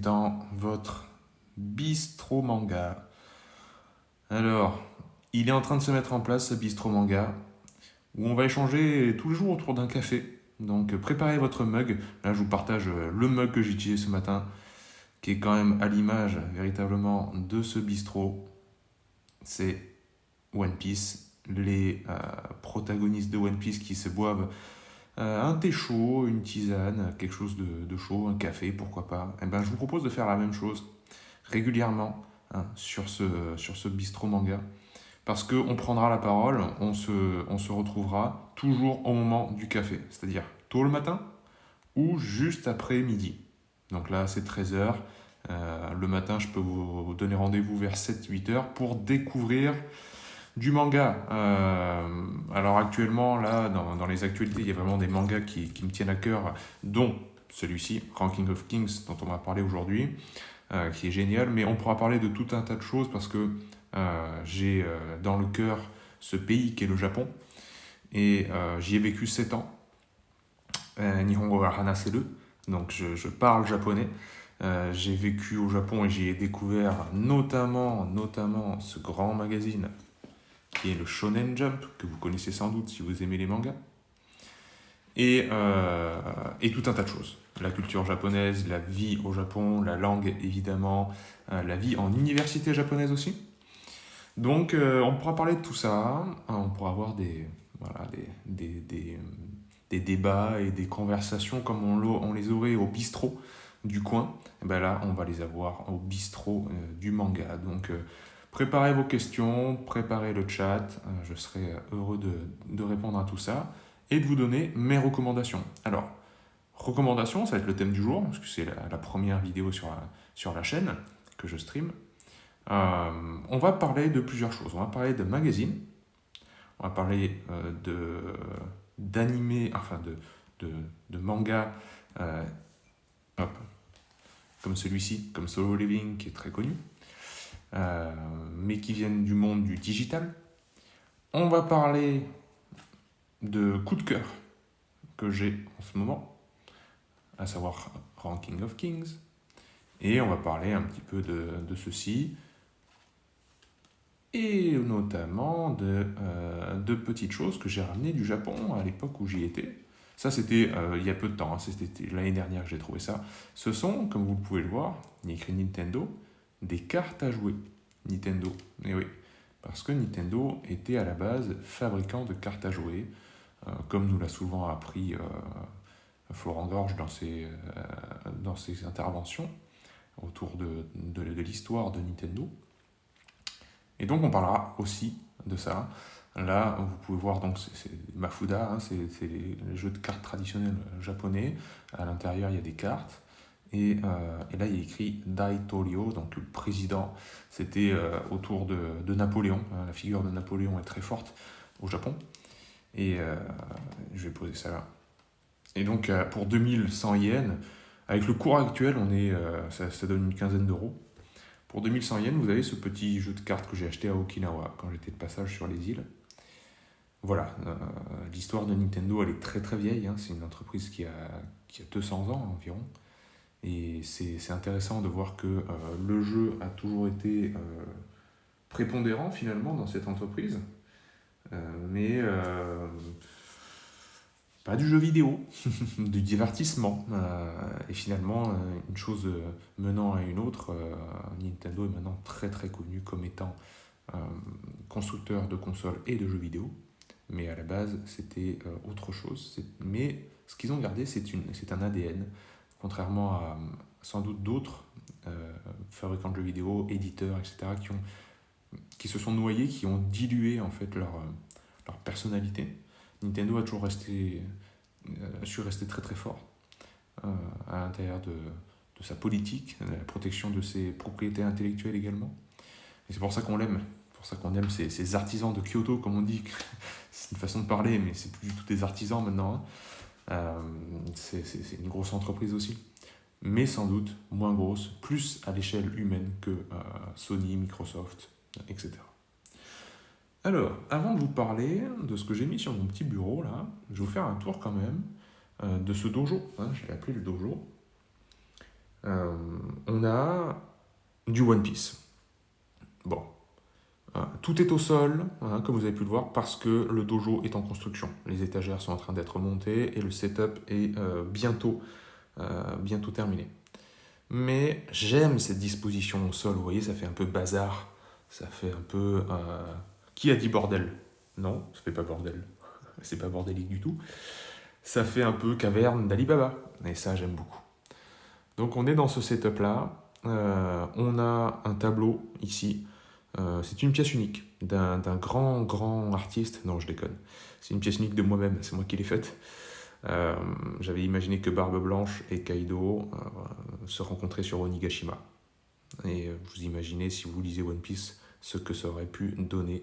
dans votre bistrot manga. Alors, il est en train de se mettre en place ce bistrot manga où on va échanger tous les jours autour d'un café. Donc préparez votre mug. Là, je vous partage le mug que j'ai utilisé ce matin, qui est quand même à l'image véritablement de ce bistrot. C'est One Piece, les protagonistes de One Piece qui se boivent un thé chaud, une tisane, quelque chose de chaud, un café, pourquoi pas. Et ben, je vous propose de faire la même chose régulièrement sur ce bistrot manga. Parce qu'on prendra la parole, on se retrouvera toujours au moment du café. C'est-à-dire tôt le matin ou juste après midi. Donc là, c'est 13h. Le matin, je peux vous donner rendez-vous vers 7-8h pour découvrir du manga. Alors actuellement, là, dans les actualités, il y a vraiment des mangas qui me tiennent à cœur, dont celui-ci, Ranking of Kings, dont on va parler aujourd'hui, qui est génial. Mais on pourra parler de tout un tas de choses parce que j'ai dans le cœur ce pays qui est le Japon. Et j'y ai vécu 7 ans. Nihongo wa hanaseru, donc je parle japonais. J'ai vécu au Japon et j'y ai découvert notamment ce grand magazine qui est le Shonen Jump, que vous connaissez sans doute si vous aimez les mangas. Et tout un tas de choses. La culture japonaise, la vie au Japon, la langue évidemment, la vie en université japonaise aussi. Donc on pourra parler de tout ça, on pourra avoir des débats et des conversations comme on les aurait au bistrot du coin. Et ben là, on va les avoir au bistrot du manga. Donc préparez vos questions, préparez le chat, je serai heureux de répondre à tout ça et de vous donner mes recommandations. Alors, recommandations, ça va être le thème du jour, parce que c'est la première vidéo sur la chaîne que je stream. On va parler de plusieurs choses. On va parler de magazines, on va parler d'animés, enfin de mangas, comme celui-ci, comme Solo Leveling, qui est très connu, mais qui viennent du monde du digital. On va parler de coups de cœur que j'ai en ce moment, à savoir Ranking of Kings, et on va parler un petit peu de ceci, et notamment de petites choses que j'ai ramenées du Japon à l'époque où j'y étais. Ça, c'était il y a peu de temps, c'était l'année dernière que j'ai trouvé ça. Ce sont, comme vous pouvez le voir, il y a écrit Nintendo, des cartes à jouer. Nintendo, et oui, parce que Nintendo était à la base fabricant de cartes à jouer, comme nous l'a souvent appris Florent Gorge dans ses interventions autour de l'histoire de Nintendo. Et donc on parlera aussi de ça. Là, vous pouvez voir, donc c'est Mafuda, c'est les jeux de cartes traditionnels japonais. À l'intérieur, il y a des cartes. Et là, il y a écrit Daitorio, donc le président. C'était autour de Napoléon. La figure de Napoléon est très forte au Japon. Et je vais poser ça là. Et donc, pour 2100 yens, avec le cours actuel, ça donne une quinzaine d'euros. Pour 2100 yens, vous avez ce petit jeu de cartes que j'ai acheté à Okinawa quand j'étais de passage sur les îles. Voilà, l'histoire de Nintendo, elle est très très vieille. C'est une entreprise qui a 200 ans environ. Et c'est intéressant de voir que le jeu a toujours été prépondérant finalement dans cette entreprise. Mais pas du jeu vidéo, du divertissement. Et finalement, une chose menant à une autre, Nintendo est maintenant très très connu comme étant constructeur de consoles et de jeux vidéo. Mais à la base, c'était autre chose. Mais ce qu'ils ont gardé, c'est un ADN, contrairement à sans doute d'autres fabricants de jeux vidéo, éditeurs, etc., qui se sont noyés, qui ont dilué en fait leur personnalité. Nintendo a toujours su rester très très fort à l'intérieur de sa politique, de la protection de ses propriétés intellectuelles également. Et c'est pour ça qu'on l'aime. C'est pour ça qu'on aime ces artisans de Kyoto, comme on dit. C'est une façon de parler, mais c'est plus du tout des artisans maintenant. C'est une grosse entreprise aussi. Mais sans doute moins grosse, plus à l'échelle humaine que Sony, Microsoft, etc. Alors, avant de vous parler de ce que j'ai mis sur mon petit bureau, là, je vais vous faire un tour quand même de ce dojo. Je l'ai appelé le dojo. On on a du One Piece. Bon, tout est au sol, hein, comme vous avez pu le voir, parce que le dojo est en construction. Les étagères sont en train d'être montées et le setup est bientôt terminé. Mais j'aime cette disposition au sol, vous voyez, ça fait un peu bazar, ça fait un peu... Qui a dit bordel? Non, ça fait pas bordel, c'est pas bordélique du tout. Ça fait un peu caverne d'Alibaba, et ça j'aime beaucoup. Donc on est dans ce setup-là, on a un tableau ici, c'est une pièce unique d'un grand artiste, non je déconne, c'est une pièce unique de moi-même, c'est moi qui l'ai faite. J'avais imaginé que Barbe Blanche et Kaido se rencontraient sur Onigashima. Et vous imaginez, si vous lisez One Piece, ce que ça aurait pu donner.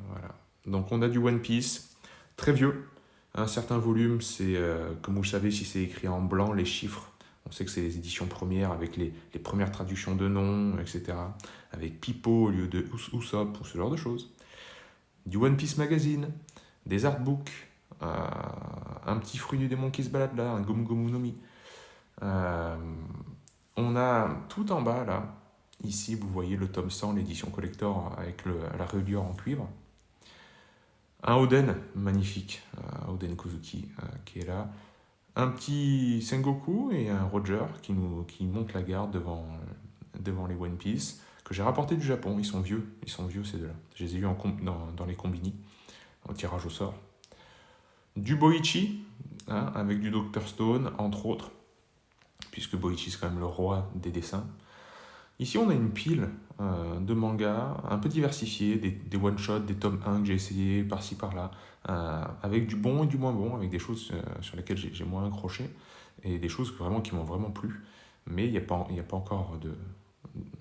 Voilà. Donc on a du One Piece, très vieux. Un certain volume, c'est, comme vous le savez, si c'est écrit en blanc, les chiffres, on sait que c'est les éditions premières avec les premières traductions de noms, etc. Avec Pipo au lieu de Usopp, ou ce genre de choses. Du One Piece Magazine, des artbooks, un petit fruit du démon qui se balade là, un Gomu Gomu no Mi. On a tout en bas là, ici vous voyez le tome 100, l'édition collector avec la reliure en cuivre. Un Oden magnifique, Oden Kozuki qui est là. Un petit Sengoku et un Roger qui montent la garde devant les One Piece, que j'ai rapporté du Japon. Ils sont vieux ces deux-là. Je les ai eus dans les combini, en tirage au sort. Du Boichi, hein, avec du Dr Stone, entre autres, puisque Boichi c'est quand même le roi des dessins. Ici on a une pile de mangas un peu diversifiés, des one-shots, des tomes 1 que j'ai essayé par-ci par-là, avec du bon et du moins bon, avec des choses sur lesquelles j'ai moins accroché, et des choses vraiment qui m'ont vraiment plu. Mais il n'y a pas encore de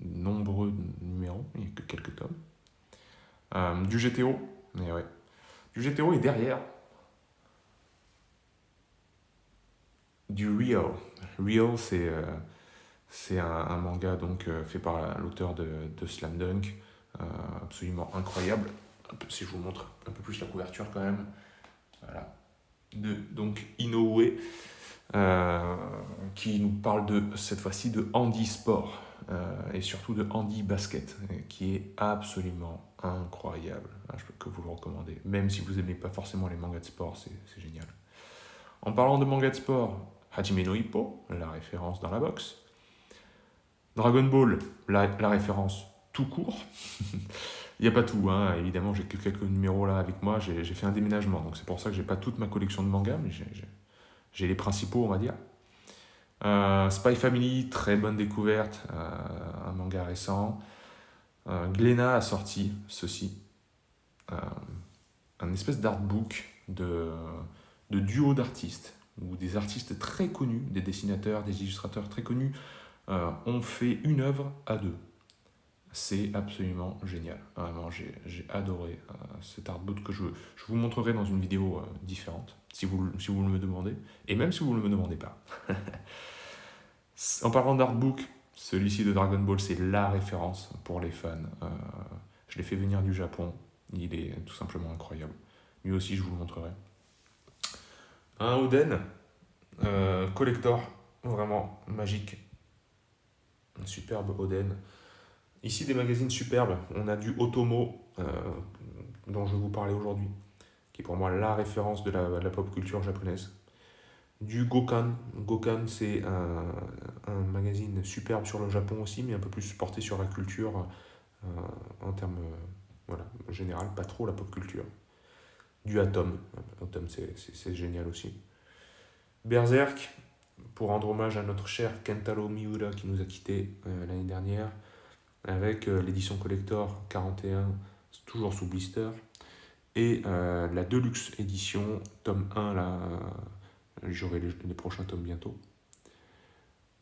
nombreux numéros, il n'y a que quelques tomes. Du GTO, mais ouais. Du GTO est derrière. Du Real. Real, c'est un manga donc, fait par l'auteur de Slam Dunk, absolument incroyable. Si je vous montre un peu plus la couverture quand même. Voilà. Donc Inoue, qui nous parle cette fois-ci de handi sport, et surtout de handi basket, qui est absolument incroyable. Je peux que vous le recommander. Même si vous n'aimez pas forcément les mangas de sport, c'est génial. En parlant de manga de sport, Hajime no Ippo, la référence dans la boxe. Dragon Ball, la référence tout court. Il n'y a pas tout, hein. Évidemment, j'ai que quelques numéros là avec moi. J'ai fait un déménagement, donc c'est pour ça que j'ai pas toute ma collection de mangas, mais j'ai les principaux, on va dire. Spy Family, très bonne découverte, un manga récent. Glénat a sorti ceci, un espèce d'artbook de duo d'artistes, où des artistes très connus, des dessinateurs, des illustrateurs très connus, ont fait une œuvre à deux. C'est absolument génial. Vraiment, j'ai adoré cet artbook que je vous montrerai dans une vidéo différente, si vous me demandez, et même si vous ne me demandez pas. En parlant d'artbook, celui-ci de Dragon Ball, c'est la référence pour les fans. Je l'ai fait venir du Japon, il est tout simplement incroyable. Lui aussi, je vous le montrerai. Un Oden, collector, vraiment magique. Un superbe Oden. Ici, des magazines superbes. On a du Otomo, dont je vais vous parler aujourd'hui, qui est pour moi la référence de la pop culture japonaise. Du Gokkan. Gokkan, c'est un magazine superbe sur le Japon aussi, mais un peu plus porté sur la culture en termes général, pas trop la pop culture. Du Atom. Atom, c'est génial aussi. Berserk, pour rendre hommage à notre cher Kentaro Miura qui nous a quittés l'année dernière, avec l'édition collector 41, toujours sous blister, et la Deluxe édition, tome 1, là, j'aurai les prochains tomes bientôt.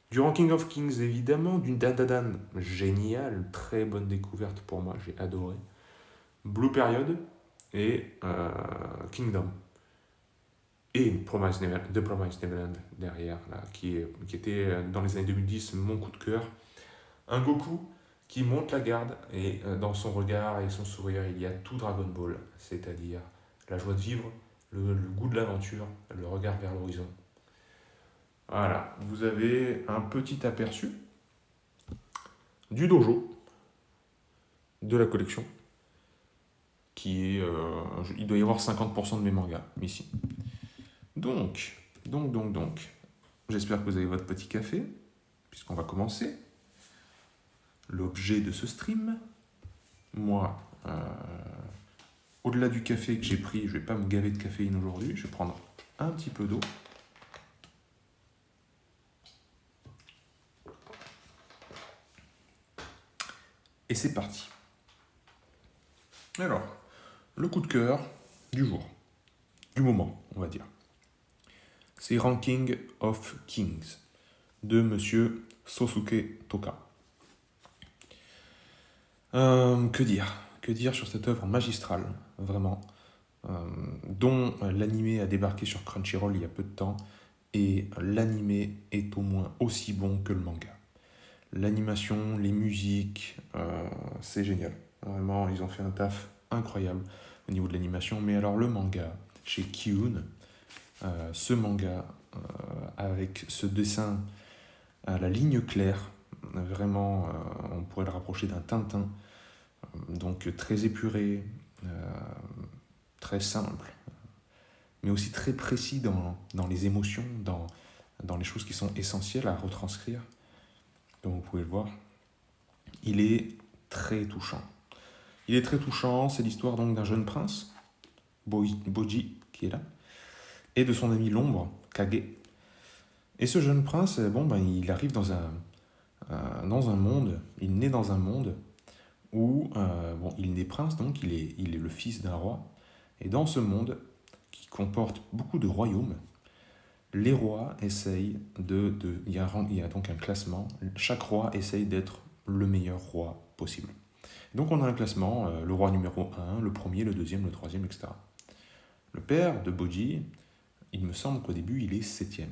Du Ranking of Kings, évidemment, du Dadadan, génial, très bonne découverte pour moi, j'ai adoré. Blue Period et Kingdom. Et The Promised Neverland derrière, là, qui était dans les années 2010 mon coup de cœur. Un Goku qui monte la garde, et dans son regard et son sourire, il y a tout Dragon Ball, c'est-à-dire la joie de vivre, le goût de l'aventure, le regard vers l'horizon. Voilà, vous avez un petit aperçu du dojo, de la collection, qui est... il doit y avoir 50% de mes mangas ici. Donc, j'espère que vous avez votre petit café, puisqu'on va commencer. L'objet de ce stream, moi, au-delà du café que j'ai pris, je ne vais pas me gaver de caféine aujourd'hui, je vais prendre un petit peu d'eau. Et c'est parti. Alors, le coup de cœur du jour, du moment, on va dire. C'est Ranking of Kings de Monsieur Sosuke Toka. Que dire sur cette œuvre magistrale, vraiment, dont l'animé a débarqué sur Crunchyroll il y a peu de temps, et l'animé est au moins aussi bon que le manga. L'animation, les musiques, c'est génial. Vraiment, ils ont fait un taf incroyable au niveau de l'animation. Mais alors le manga, chez Kiun, ce manga avec ce dessin à la ligne claire, vraiment, on pourrait le rapprocher d'un Tintin, donc très épuré, très simple, mais aussi très précis dans les émotions, dans les choses qui sont essentielles à retranscrire. Comme vous pouvez le voir, il est très touchant. Il est très touchant, c'est l'histoire donc d'un jeune prince, Boji, qui est là, et de son ami l'ombre, Kage. Et ce jeune prince, il arrive dans un monde, il naît dans un monde où, il naît prince, donc il est le fils d'un roi. Et dans ce monde, qui comporte beaucoup de royaumes, les rois essayent il y a donc un classement, chaque roi essaye d'être le meilleur roi possible. Donc on a un classement, le roi numéro 1, le premier, le deuxième, le troisième, etc. Le père de Boji, il me semble qu'au début il est 7e,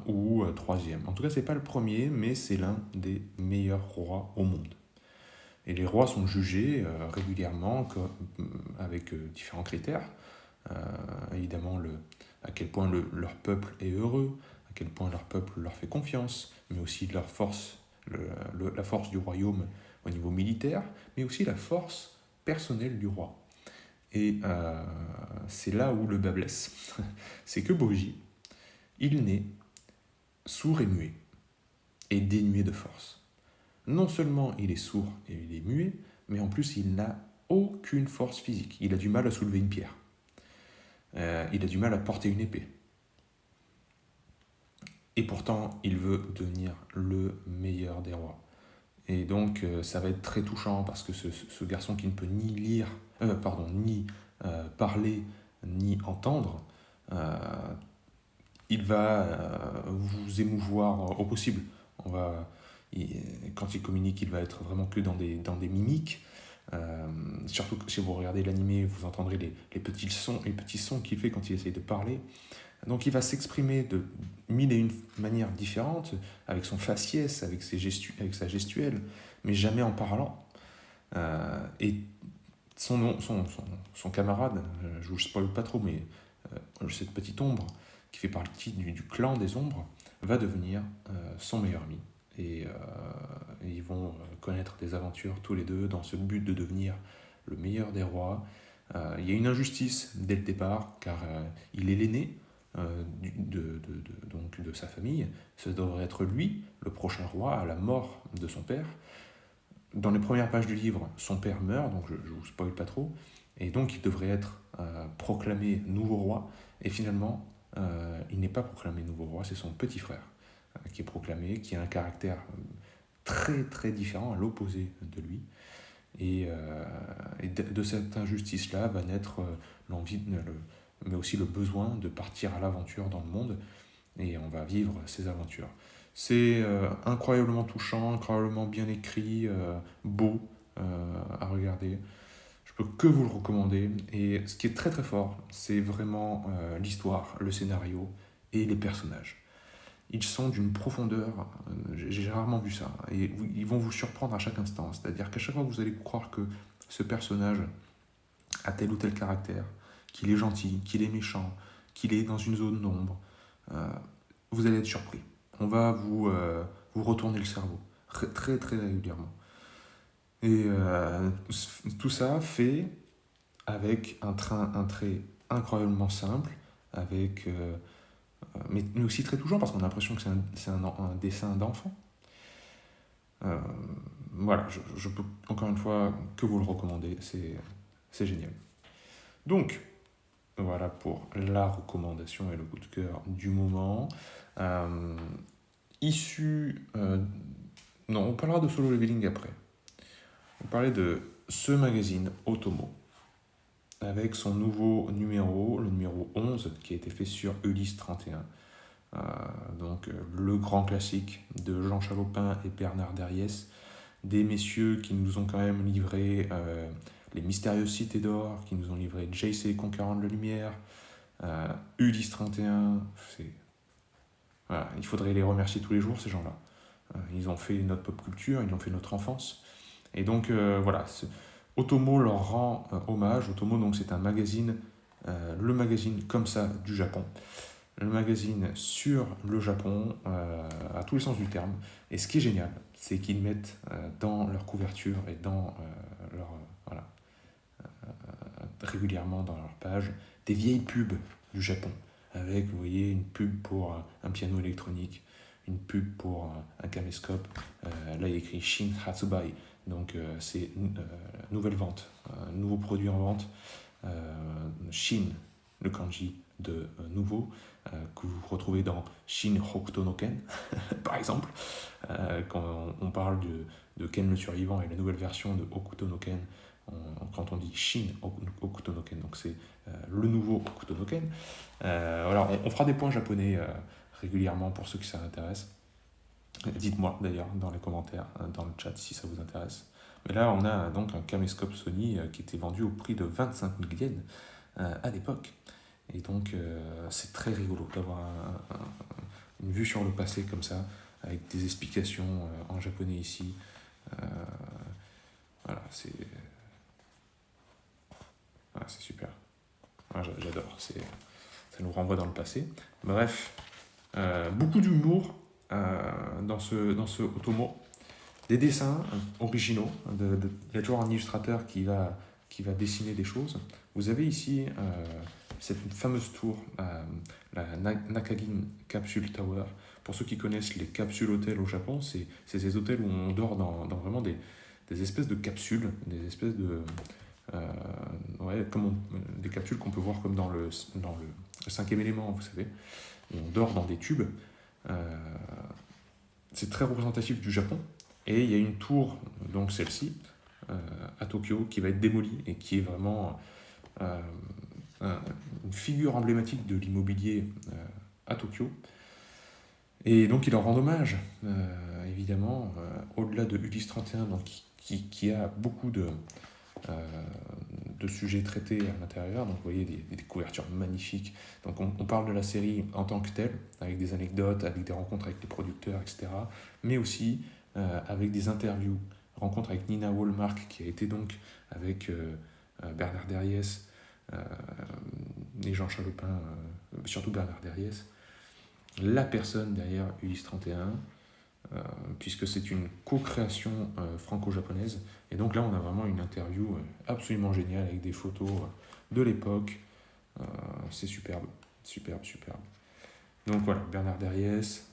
ou 3e. En tout cas, c'est pas le premier, mais c'est l'un des meilleurs rois au monde. Et les rois sont jugés régulièrement avec différents critères. Évidemment, à quel point leur peuple est heureux, à quel point leur peuple leur fait confiance, mais aussi leur force, la force du royaume au niveau militaire, mais aussi la force personnelle du roi. Et c'est là où le bas blesse. C'est que Boji, il naît sourd et muet, et dénué de force. Non seulement il est sourd et il est muet, mais en plus il n'a aucune force physique. Il a du mal à soulever une pierre. Il a du mal à porter une épée. Et pourtant, il veut devenir le meilleur des rois. Et donc, ça va être très touchant parce que ce garçon qui ne peut ni lire, ni parler, ni entendre, il va vous émouvoir au possible. Quand il communique, il va être vraiment que dans des mimiques. Surtout que si vous regardez l'animé, vous entendrez les petits sons qu'il fait quand il essaye de parler. Donc il va s'exprimer de mille et une manières différentes, avec son faciès, avec sa gestuelle, mais jamais en parlant. Et son camarade, je vous spoil pas trop, mais cette petite ombre qui fait partie du clan des ombres, va devenir son meilleur ami. Et ils vont connaître des aventures tous les deux dans ce but de devenir le meilleur des rois. Il y a une injustice dès le départ, car il est l'aîné de sa famille. Ce devrait être lui, le prochain roi, à la mort de son père. Dans les premières pages du livre, son père meurt, donc je ne vous spoil pas trop, et donc il devrait être proclamé nouveau roi, et finalement, il n'est pas proclamé nouveau roi, c'est son petit frère qui est proclamé, qui a un caractère très très différent, à l'opposé de lui. Et de cette injustice-là va naître l'envie, mais aussi le besoin de partir à l'aventure dans le monde, et on va vivre ces aventures. C'est incroyablement touchant, incroyablement bien écrit, beau à regarder. Je peux que vous le recommander. Et ce qui est très très fort, c'est vraiment l'histoire, le scénario et les personnages. Ils sont d'une profondeur, j'ai rarement vu ça, et ils vont vous surprendre à chaque instant. C'est-à-dire qu'à chaque fois que vous allez croire que ce personnage a tel ou tel caractère, qu'il est gentil, qu'il est méchant, qu'il est dans une zone d'ombre, vous allez être surpris. On va vous retourner le cerveau. très très régulièrement. Et tout ça fait avec un trait incroyablement simple, avec, mais aussi très touchant parce qu'on a l'impression que c'est un dessin d'enfant. Euh, voilà, je peux encore une fois que vous le recommander, c'est génial. Donc, voilà pour la recommandation et le coup de cœur du moment. Euh, issu. Non, on parlera de solo leveling après. On parlait de ce magazine Otomo, avec son nouveau numéro, le numéro 11, qui a été fait sur Ulysse 31. Donc, le grand classique de Jean Chalopin et Bernard Derriès, des messieurs qui nous ont quand même livré Les Mystérieuses Cités d'Or, qui nous ont livré JC Conquérant de la Lumière, Ulysse 31. Voilà, il faudrait les remercier tous les jours, ces gens-là. Ils ont fait notre pop culture, ils ont fait notre enfance. Et donc, voilà, Otomo leur rend hommage. Otomo, donc, c'est un magazine, le magazine comme ça du Japon. Le magazine sur le Japon, à tous les sens du terme. Et ce qui est génial, c'est qu'ils mettent dans leur couverture et dans leur. Voilà, régulièrement dans leur page, des vieilles pubs du Japon. Avec, vous voyez, une pub pour un piano électronique, une pub pour un caméscope. Là, il y a écrit Shin Hatsubai. Donc, c'est nouvelle vente, nouveau produit en vente. Shin, le kanji de nouveau, que vous retrouvez dans Shin Hokuto no Ken, par exemple. Quand on parle de Ken le survivant et la nouvelle version de Hokuto no Ken, quand on dit Shin Hokuto no Ken, donc c'est le nouveau Hokuto no Ken. Voilà, on fera des points japonais régulièrement pour ceux qui ça intéresse. Dites-moi d'ailleurs dans les commentaires, dans le chat si ça vous intéresse. Mais là, on a donc un caméscope Sony qui était vendu au prix de 25 000 yens à l'époque. Et donc, c'est très rigolo d'avoir une vue sur le passé comme ça, avec des explications en japonais ici. Voilà, c'est super. Voilà, j'adore. Ça nous renvoie dans le passé. Bref, beaucoup d'humour dans ce Otomo. Des dessins originaux. Il y a toujours un illustrateur qui va dessiner des choses. Vous avez ici cette fameuse tour, la Nakagin Capsule Tower. Pour ceux qui connaissent les capsules hôtels au Japon, c'est ces hôtels où on dort dans vraiment des espèces de capsules, des espèces de... des capsules qu'on peut voir comme dans le cinquième élément, vous savez. On dort dans des tubes. C'est très représentatif du Japon. Et il y a une tour, donc celle-ci, à Tokyo, qui va être démolie et qui est vraiment une figure emblématique de l'immobilier à Tokyo. Et donc il en rend hommage, évidemment, au-delà de Ulysse 31, donc, qui a beaucoup de sujets traités à l'intérieur. Donc vous voyez des couvertures magnifiques. Donc on parle de la série en tant que telle, avec des anecdotes, avec des rencontres avec les producteurs, etc. Mais aussi avec des interviews, rencontres avec Nina Wallmark, qui a été donc avec Bernard Derriès, et Jean Chalopin, surtout Bernard Derriès, la personne derrière Ulysse 31, puisque c'est une co-création franco-japonaise. Et donc là, on a vraiment une interview absolument géniale avec des photos de l'époque. C'est superbe, superbe, superbe. Donc voilà, Bernard Derriès,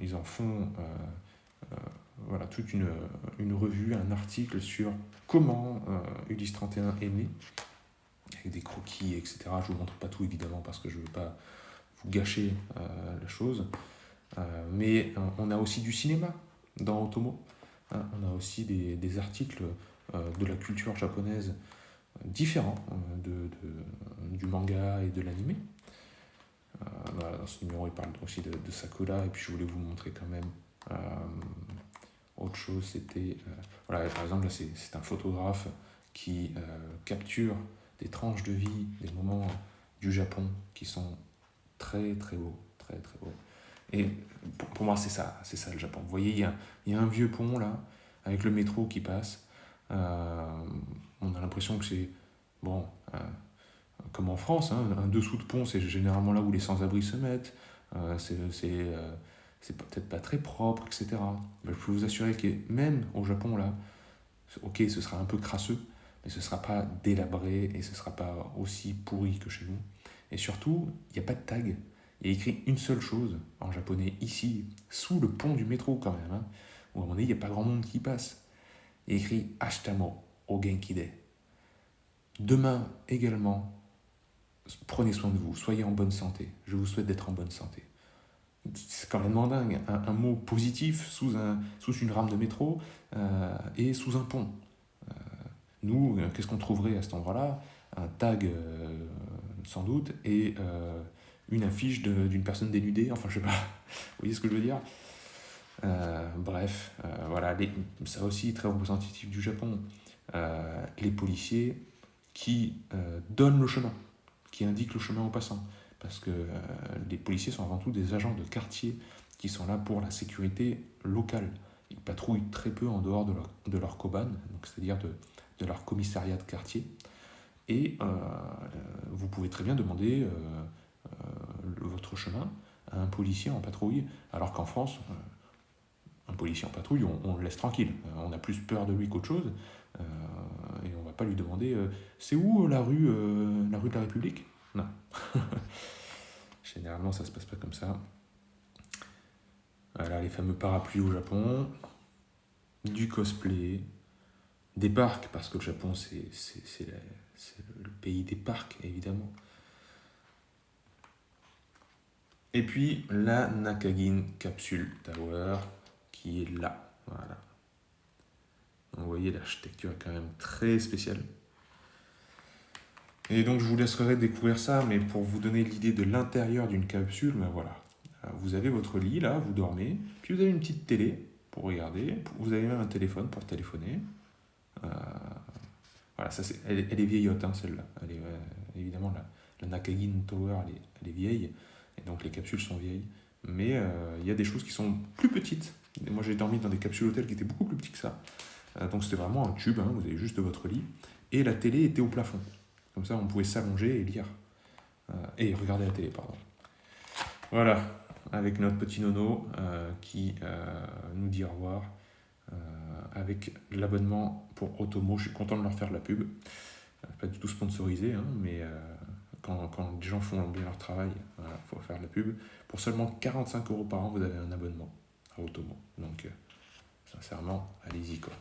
ils en font voilà, toute une revue, un article sur comment Ulysse 31 est né, avec des croquis, etc. Je ne vous montre pas tout évidemment parce que je ne veux pas vous gâcher la chose. Mais on a aussi du cinéma dans Otomo. On a aussi des articles de la culture japonaise différents du manga et de l'anime. Dans ce numéro, il parle aussi de Sakura. Et puis je voulais vous montrer quand même autre chose. C'était voilà, par exemple, là, c'est un photographe qui capture des tranches de vie, des moments du Japon qui sont très très beaux, très très beaux. Et pour moi, c'est ça le Japon. Vous voyez, il y a un vieux pont là, avec le métro qui passe. On a l'impression que c'est, bon, comme en France, hein, un dessous de pont, c'est généralement là où les sans-abri se mettent. c'est peut-être pas très propre, etc. Mais je peux vous assurer que même au Japon, là, ok, ce sera un peu crasseux, mais ce sera pas délabré et ce sera pas aussi pourri que chez nous. Et surtout, il n'y a pas de tag. Il y a écrit une seule chose en japonais, ici, sous le pont du métro quand même, hein, où à un moment donné, il n'y a pas grand monde qui passe. Il y a écrit Ashitamo o genki de. Demain également, prenez soin de vous, soyez en bonne santé. Je vous souhaite d'être en bonne santé. C'est quand même dingue, un mot positif sous une rame de métro et sous un pont. Nous, qu'est-ce qu'on trouverait à cet endroit-là? Un tag, sans doute, et une affiche d'une personne dénudée, enfin je sais pas, vous voyez ce que je veux dire? Bref, voilà, ça aussi très représentatif du Japon. Les policiers qui donnent le chemin, qui indiquent le chemin aux passants. Parce que les policiers sont avant tout des agents de quartier qui sont là pour la sécurité locale. Ils patrouillent très peu en dehors de leur koban, donc c'est-à-dire de leur commissariat de quartier. Et vous pouvez très bien demander votre chemin à un policier en patrouille, alors qu'en France, un policier en patrouille, on le laisse tranquille. On a plus peur de lui qu'autre chose. Et on va pas lui demander c'est où la rue de la République? Non. Généralement, ça se passe pas comme ça. Voilà, les fameux parapluies au Japon, du cosplay, des parcs, parce que le Japon, c'est le pays des parcs, évidemment. Et puis, la Nakagin Capsule Tower, qui est là. Voilà. Donc, vous voyez, l'architecture est quand même très spéciale. Et donc, je vous laisserai découvrir ça, mais pour vous donner l'idée de l'intérieur d'une capsule, ben voilà. Vous avez votre lit, là, vous dormez, puis vous avez une petite télé pour regarder, vous avez même un téléphone pour téléphoner. Voilà, ça elle est vieillotte, hein, celle-là. Évidemment, la Nakagin Tower, elle est vieille, et donc les capsules sont vieilles. Mais il y a des choses qui sont plus petites. Et moi, j'ai dormi dans des capsules hôtels qui étaient beaucoup plus petites que ça. Donc c'était vraiment un tube, hein, vous avez juste votre lit. Et la télé était au plafond. Comme ça, on pouvait s'allonger et lire. Et regarder la télé, pardon. Voilà, avec notre petit nono qui nous dit au revoir. Avec l'abonnement pour Otomo, je suis content de leur faire de la pub. Pas du tout sponsorisé, hein, mais quand les gens font bien leur travail, il faut faire de la pub. Pour seulement 45 € par an, vous avez un abonnement à Otomo. Donc, sincèrement, allez-y, quoi.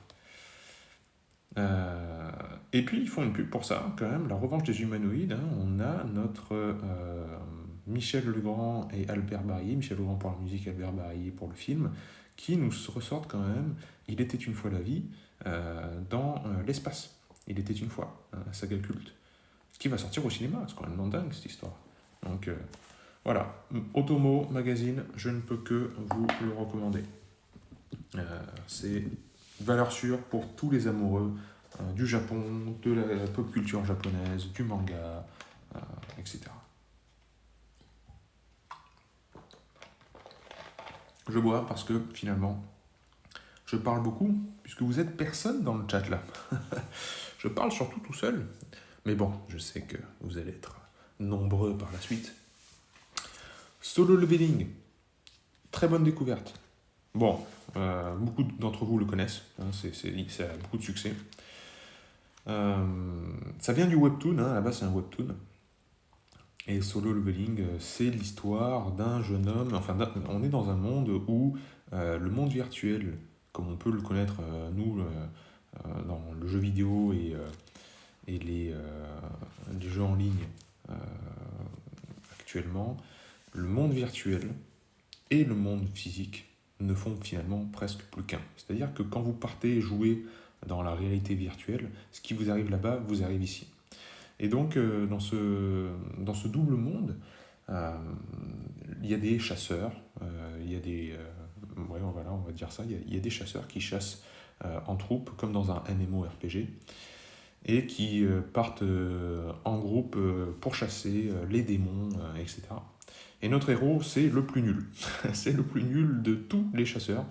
Et puis, ils font une pub pour ça, quand même, la revanche des humanoïdes. Hein, on a notre Michel Legrand et Albert Barillet, Michel Legrand pour la musique, Albert Barillet pour le film, qui nous ressortent quand même Il était une fois la vie dans l'espace. Il était une fois, saga culte. Ce qui va sortir au cinéma, c'est quand même dingue cette histoire. Donc voilà, Otomo Magazine, je ne peux que vous le recommander. C'est valeur sûre pour tous les amoureux du Japon, de la pop culture japonaise, du manga, etc. Je bois parce que finalement, je parle beaucoup, puisque vous êtes personne dans le chat là. Je parle surtout tout seul. Mais bon, je sais que vous allez être nombreux par la suite. Solo Leveling, très bonne découverte. Bon, beaucoup d'entre vous le connaissent, hein, ça a beaucoup de succès. Ça vient du webtoon, hein, à la base c'est un webtoon. Et Solo Leveling, c'est l'histoire d'un jeune homme, enfin on est dans un monde où le monde virtuel, comme on peut le connaître nous, dans le jeu vidéo et les jeux en ligne actuellement, le monde virtuel et le monde physique ne font finalement presque plus qu'un. C'est-à-dire que quand vous partez jouer dans la réalité virtuelle, ce qui vous arrive là-bas vous arrive ici. Et donc, dans ce double monde, il y a des chasseurs, il y a des... ouais, voilà, on va dire ça, il y a des chasseurs qui chassent en troupe, comme dans un MMORPG, et qui partent en groupe pour chasser les démons, etc. Et notre héros, c'est le plus nul. C'est le plus nul de tous les chasseurs.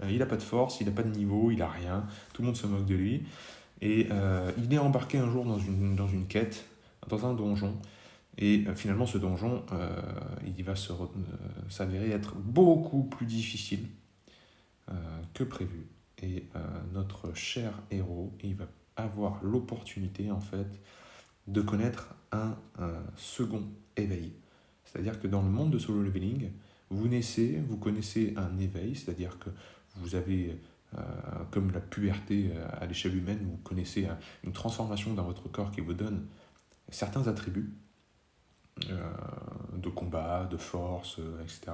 Il n'a pas de force, il n'a pas de niveau, il n'a rien. Tout le monde se moque de lui. Et il est embarqué un jour dans une quête, dans un donjon. Et finalement, ce donjon, il va s'avérer être beaucoup plus difficile que prévu. Et notre cher héros, il va avoir l'opportunité, en fait, de connaître un second éveil. C'est-à-dire que dans le monde de solo leveling, vous naissez, vous connaissez un éveil, c'est-à-dire que vous avez, comme la puberté à l'échelle humaine, vous connaissez une transformation dans votre corps qui vous donne certains attributs de combat, de force, etc.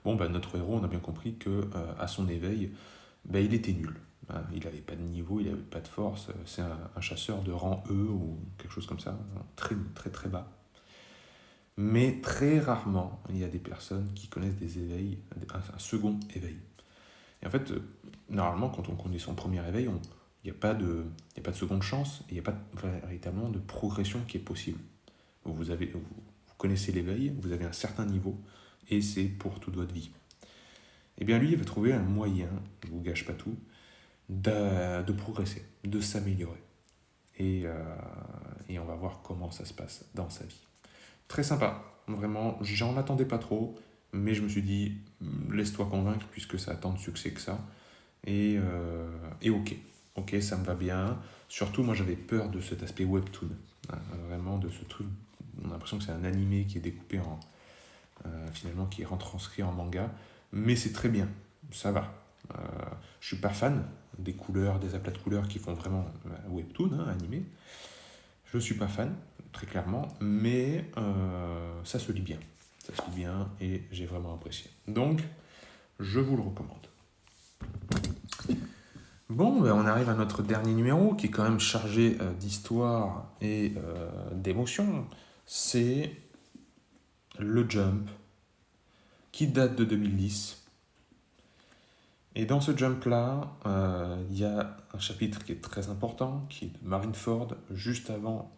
Bon, notre héros, on a bien compris que à son éveil, il était nul. Il n'avait pas de niveau, il n'avait pas de force. C'est un chasseur de rang E ou quelque chose comme ça, très très très bas. Mais très rarement, il y a des personnes qui connaissent des éveils, un second éveil. Et en fait, normalement, quand on connaît son premier éveil, il n'y a pas de seconde chance, il n'y a pas véritablement de progression qui est possible. Vous connaissez l'éveil, vous avez un certain niveau, et c'est pour toute votre vie. Et bien lui, il va trouver un moyen, je ne vous gâche pas tout, de progresser, de s'améliorer. Et on va voir comment ça se passe dans sa vie. Très sympa, vraiment, j'en attendais pas trop, mais je me suis dit, laisse-toi convaincre puisque ça a tant de succès que ça. Et ok, ça me va bien. Surtout, moi j'avais peur de cet aspect webtoon, vraiment de ce truc. On a l'impression que c'est un animé qui est découpé finalement qui est retranscrit en manga, mais c'est très bien, ça va. Je suis pas fan des couleurs, des aplats de couleurs qui font vraiment webtoon, animé. Je suis pas fan, très clairement, mais ça se lit bien. Ça se lit bien et j'ai vraiment apprécié. Donc, je vous le recommande. Bon, on arrive à notre dernier numéro qui est quand même chargé d'histoire et d'émotion. C'est le Jump qui date de 2010. Et dans ce Jump-là, il y a un chapitre qui est très important, qui est de Marineford, juste avant.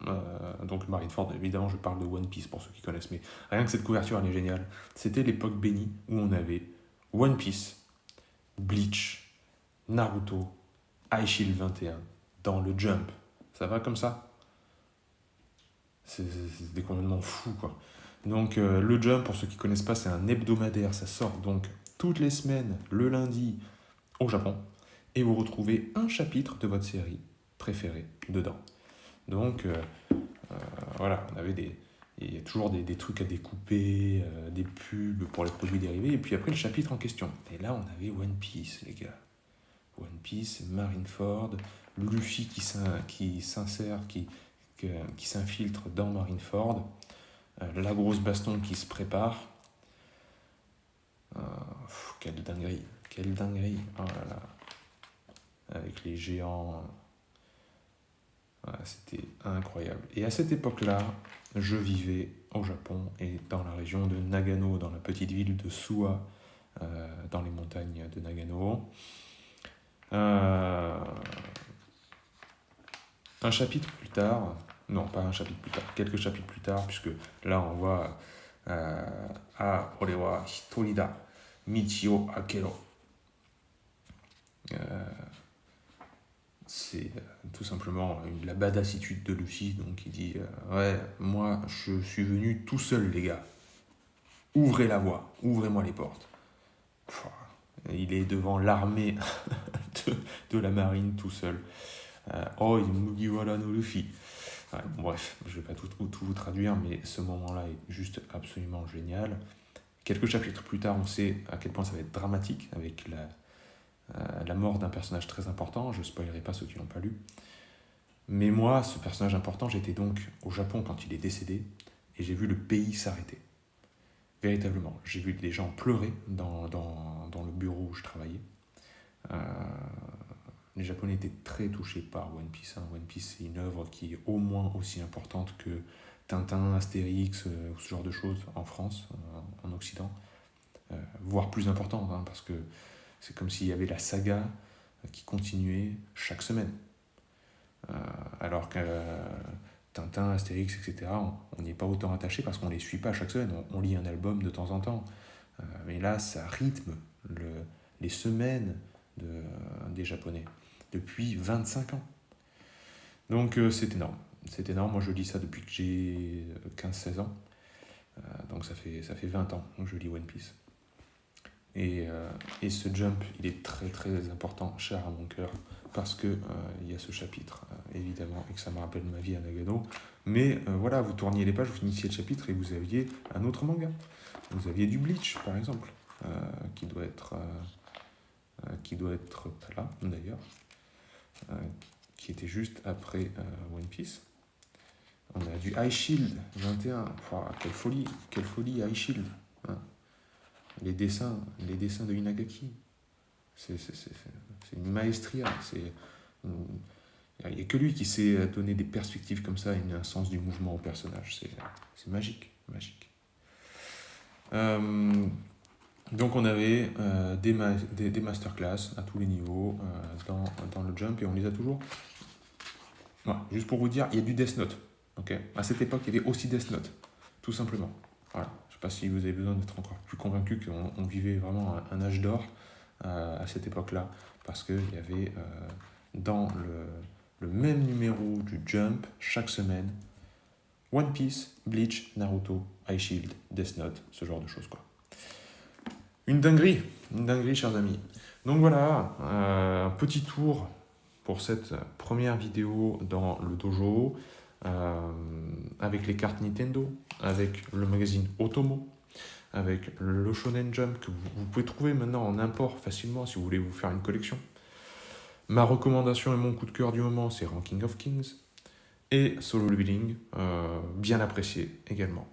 Donc Marineford, évidemment, je parle de One Piece pour ceux qui connaissent, mais rien que cette couverture, elle est géniale. C'était l'époque bénie où on avait One Piece, Bleach, Naruto, High Shield 21 dans le Jump. Ça va comme ça? C'est des complètement fou, quoi. Donc le Jump, pour ceux qui ne connaissent pas, c'est un hebdomadaire. Ça sort donc toutes les semaines, le lundi, au Japon. Et vous retrouvez un chapitre de votre série préférée dedans. Donc voilà, il y a toujours des trucs à découper, des pubs pour les produits dérivés, et puis après le chapitre en question. Et là, on avait One Piece, les gars. One Piece, Marineford, Luffy qui s'infiltre dans Marineford, la grosse baston qui se prépare. Quelle dinguerie, oh là là. Avec les géants, c'était incroyable. Et à cette époque-là, je vivais au Japon et dans la région de Nagano, dans la petite ville de Suwa, dans les montagnes de Nagano. Un chapitre plus tard, non pas un chapitre plus tard, quelques chapitres plus tard, puisque là on voit Orewa Hitorida Michio Akero. C'est tout simplement la badassitude de Luffy, donc il dit ouais, moi je suis venu tout seul, les gars. Ouvrez la voie, ouvrez-moi les portes. Il est devant l'armée de la marine tout seul. Oh, Mugiwara no Luffy. Ouais, bref, je ne vais pas tout vous traduire, mais ce moment-là est juste absolument génial. Quelques chapitres plus tard, on sait à quel point ça va être dramatique avec la mort d'un personnage très important. Je ne spoilerai pas ceux qui l'ont pas lu. Mais moi, ce personnage important, j'étais donc au Japon quand il est décédé, et j'ai vu le pays s'arrêter. Véritablement, j'ai vu des gens pleurer dans le bureau où je travaillais. Les Japonais étaient très touchés par One Piece. One Piece, c'est une œuvre qui est au moins aussi importante que Tintin, Astérix, ou ce genre de choses en France, en Occident. Voire plus importante, parce que c'est comme s'il y avait la saga qui continuait chaque semaine. Alors que Tintin, Astérix, etc., on n'y est pas autant attaché parce qu'on ne les suit pas chaque semaine. On lit un album de temps en temps. Mais là, ça rythme les semaines des Japonais depuis 25 ans. Donc c'est énorme. C'est énorme, moi je lis ça depuis que j'ai 15-16 ans. Donc ça fait 20 ans que je lis One Piece. Et ce jump, il est très très important, cher à mon cœur, parce que il y a ce chapitre, évidemment, et que ça me rappelle ma vie à Nagano. Mais voilà, vous tourniez les pages, vous finissiez le chapitre et vous aviez un autre manga. Vous aviez du Bleach, par exemple, qui doit être là, d'ailleurs, qui était juste après One Piece. On a du High Shield 21. Pouah, quelle folie High Shield. Hein. Les dessins de Inagaki. C'est une maestria. Il n'y a que lui qui sait donner des perspectives comme ça et un sens du mouvement au personnage. C'est magique, magique. Donc on avait des masterclass à tous les niveaux dans le jump et on les a toujours. Voilà, juste pour vous dire, il y a du Death Note. Okay. À cette époque, il y avait aussi Death Note, tout simplement. Voilà. Je ne sais pas si vous avez besoin d'être encore plus convaincu qu'on vivait vraiment un âge d'or à cette époque-là, parce qu'il y avait dans le même numéro du Jump, chaque semaine, One Piece, Bleach, Naruto, High Shield, Death Note, ce genre de choses, quoi. Une dinguerie, chers amis. Donc voilà, un petit tour pour cette première vidéo dans le dojo, avec les cartes Nintendo, avec le magazine Otomo, avec le Shonen Jump que vous pouvez trouver maintenant en import facilement si vous voulez vous faire une collection. Ma recommandation et mon coup de cœur du moment, c'est Ranking of Kings et Solo Leveling, bien apprécié également.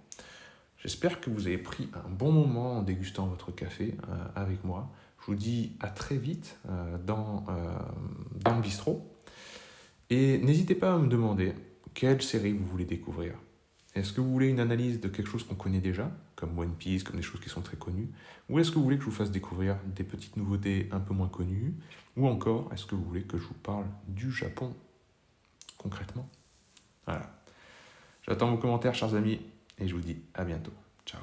J'espère que vous avez pris un bon moment en dégustant votre café avec moi. Je vous dis à très vite dans le bistrot. Et n'hésitez pas à me demander quelle série vous voulez découvrir. Est-ce que vous voulez une analyse de quelque chose qu'on connaît déjà, comme One Piece, comme des choses qui sont très connues, ou est-ce que vous voulez que je vous fasse découvrir des petites nouveautés un peu moins connues, ou encore est-ce que vous voulez que je vous parle du Japon, concrètement? Voilà. J'attends vos commentaires, chers amis, et je vous dis à bientôt. Ciao.